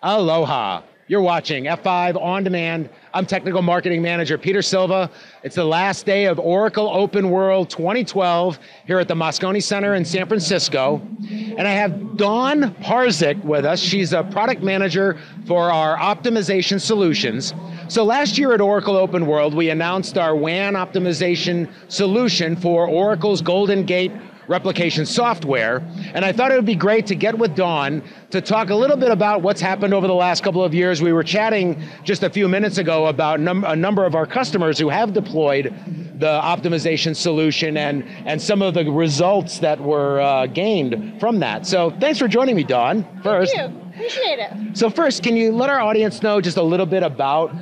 Aloha. You're watching F5 On Demand. I'm Technical Marketing Manager Peter Silva. It's the last day of Oracle OpenWorld 2012 here at the Moscone Center in San Francisco. And I have Dawn Parzych with us. She's a product manager for our optimization solutions. So last year at Oracle OpenWorld, we announced our WAN optimization solution for Oracle's GoldenGate replication software, and I thought it would be great to get with Dawn to talk a little bit about what's happened over the last couple of years. We were chatting just a few minutes ago about a number of our customers who have deployed the optimization solution and some of the results that were gained from that. So thanks for joining me, Dawn, first. Thank you, appreciate it. So first, can you let our audience know just a little bit about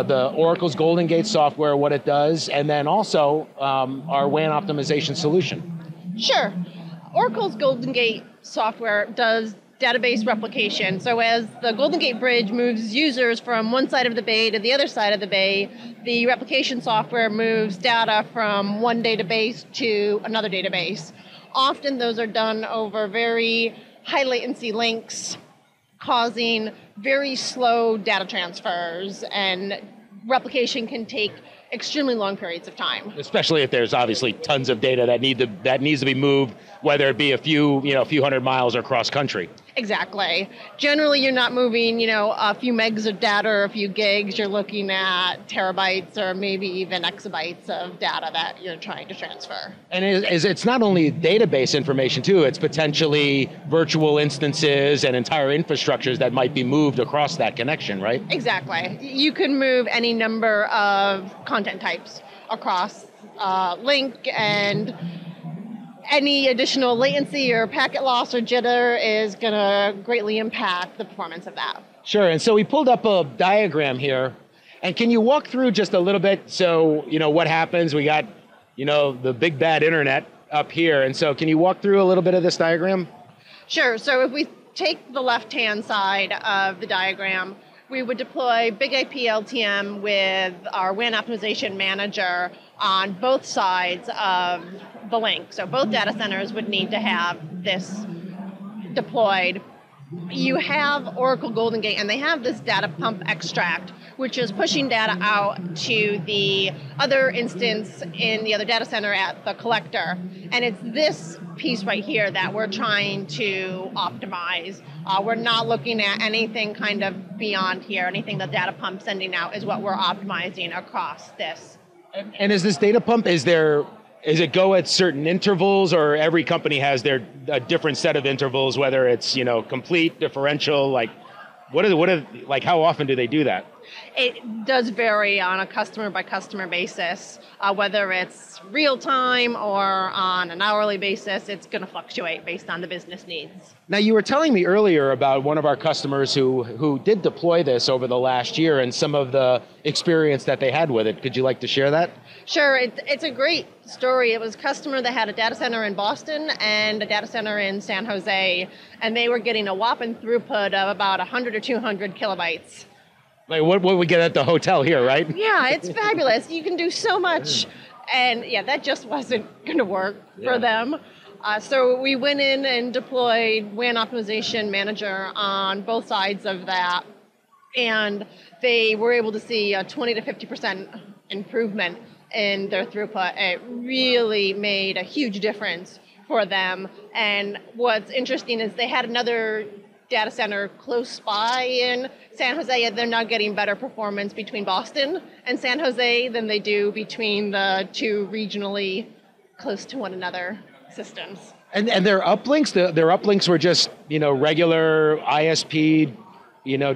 the Oracle's GoldenGate software, what it does, and then also our WAN optimization solution? Sure. Oracle's GoldenGate software does database replication. So as the GoldenGate bridge moves users from one side of the bay to the other side of the bay, the replication software moves data from one database to another database. Often those are done over very high latency links, causing very slow data transfers, and replication can take extremely long periods of time. Especially if there's obviously tons of data that needs to be moved, whether it be a few hundred miles or cross country. Exactly. Generally, you're not moving, a few megs of data or a few gigs. You're looking at terabytes or maybe even exabytes of data that you're trying to transfer. And it's not only database information too, it's potentially virtual instances and entire infrastructures that might be moved across that connection, right? Exactly. You can move any number of content types across link, and any additional latency or packet loss or jitter is going to greatly impact the performance of that. Sure, and so we pulled up a diagram here, and can you walk through just a little bit so, what happens? We got, the big bad internet up here, and so can you walk through a little bit of this diagram? Sure, so if we take the left-hand side of the diagram, we would deploy BigIP LTM with our WAN optimization manager on both sides of the link. So both data centers would need to have this deployed. You have Oracle GoldenGate, and they have this data pump extract, which is pushing data out to the other instance in the other data center at the collector. And it's this piece right here that we're trying to optimize. We're not looking at anything kind of beyond here. Anything the data pump sending out is what we're optimizing across this. And is this data pump, is it go at certain intervals, or every company has a different set of intervals, whether it's, complete, differential, like how often do they do that? It does vary on a customer by customer basis, whether it's real time or on an hourly basis. It's going to fluctuate based on the business needs. Now, you were telling me earlier about one of our customers who did deploy this over the last year and some of the experience that they had with it. Could you like to share that? Sure, it's a great story. It was a customer that had a data center in Boston and a data center in San Jose, and they were getting a whopping throughput of about 100 or 200 kilobytes. Like what we get at the hotel here, right? Yeah, it's fabulous. You can do so much. And yeah, that just wasn't going to work for them. So we went in and deployed WAN Optimization Manager on both sides of that. And they were able to see a 20 to 50% improvement in their throughput. It really made a huge difference for them. And what's interesting is they had another data center close by in San Jose, and they're now getting better performance between Boston and San Jose than they do between the two regionally close to one another systems. And their uplinks, their uplinks were just, regular ISP,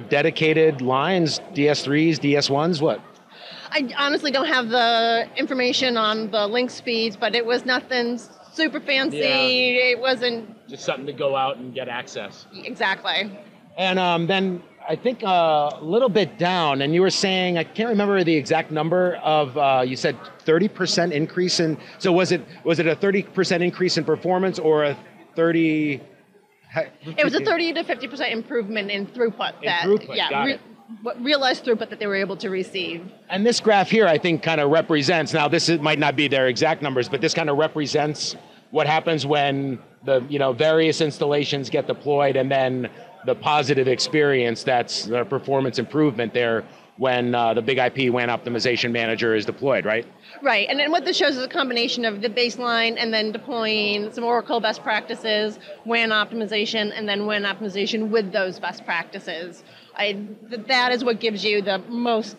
dedicated lines, DS3s, DS1s, what? I honestly don't have the information on the link speeds, but it was nothing super fancy. Yeah. It wasn't just something to go out and get access. Exactly. And then I think a little bit down, and you were saying, I can't remember the exact number of, you said 30% increase in, so was it a 30% increase in performance or a 30? It was a 30 to 50% improvement in throughput. Realized throughput that they were able to receive. And this graph here, I think, kind of represents, now might not be their exact numbers, but this kind of represents what happens when the various installations get deployed, and then the positive experience, that's the performance improvement there when the BigIP WAN Optimization Manager is deployed, right? Right, and then what this shows is a combination of the baseline and then deploying some Oracle best practices, WAN optimization, and then WAN optimization with those best practices. That is what gives you the most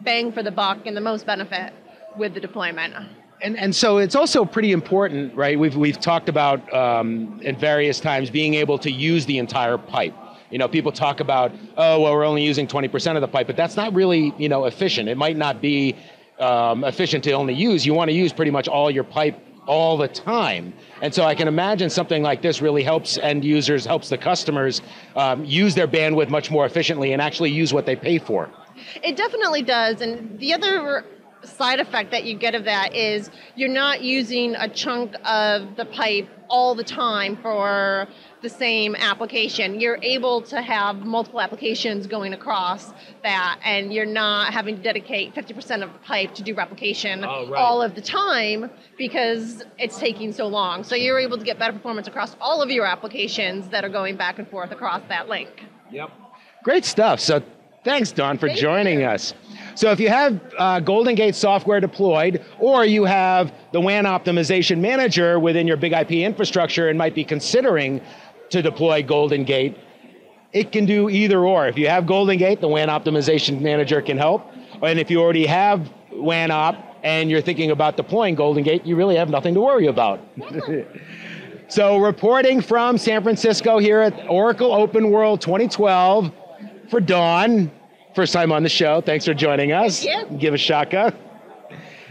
bang for the buck and the most benefit with the deployment. And so it's also pretty important, right? We've talked about at various times being able to use the entire pipe. People talk about, oh, well, we're only using 20% of the pipe, but that's not really, efficient. It might not be efficient to only use. You want to use pretty much all your pipe all the time. And so I can imagine something like this really helps end users, helps the customers use their bandwidth much more efficiently and actually use what they pay for. It definitely does. And the other side effect that you get of that is you're not using a chunk of the pipe all the time for the same application. You're able to have multiple applications going across that, and you're not having to dedicate 50% of the pipe to do replication all of the time because it's taking so long. So you're able to get better performance across all of your applications that are going back and forth across that link. Yep. Great stuff. So thanks, Dawn, for joining us. So if you have GoldenGate software deployed, or you have the WAN Optimization Manager within your BigIP infrastructure and might be considering to deploy GoldenGate, it can do either or. If you have GoldenGate, the WAN Optimization Manager can help. And if you already have WAN Op and you're thinking about deploying GoldenGate, you really have nothing to worry about. So reporting from San Francisco here at Oracle OpenWorld 2012 for Dawn. First time on the show. Thanks for joining us. Yeah. Give a shaka.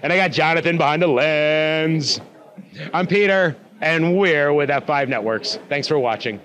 And I got Jonathan behind the lens. I'm Peter, and we're with F5 Networks. Thanks for watching.